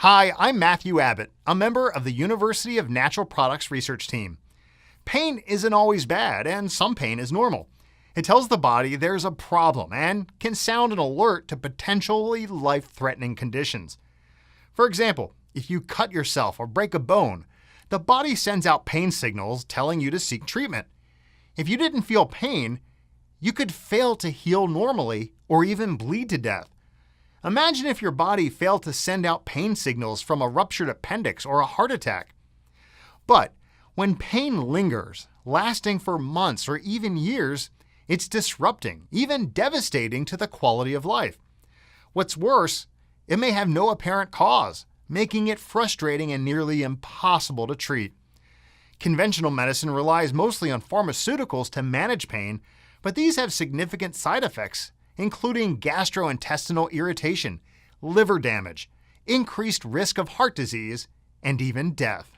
Hi, I'm Matthew Abbott, a member of the University of Natural Products research team. Pain isn't always bad, and some pain is normal. It tells the body there's a problem and can sound an alert to potentially life-threatening conditions. For example, if you cut yourself or break a bone, the body sends out pain signals telling you to seek treatment. If you didn't feel pain, you could fail to heal normally or even bleed to death. Imagine if your body failed to send out pain signals from a ruptured appendix or a heart attack. But when pain lingers, lasting for months or even years, it's disrupting, even devastating to the quality of life. What's worse, it may have no apparent cause, making it frustrating and nearly impossible to treat. Conventional medicine relies mostly on pharmaceuticals to manage pain, but these have significant side effects, including gastrointestinal irritation, liver damage, increased risk of heart disease, and even death.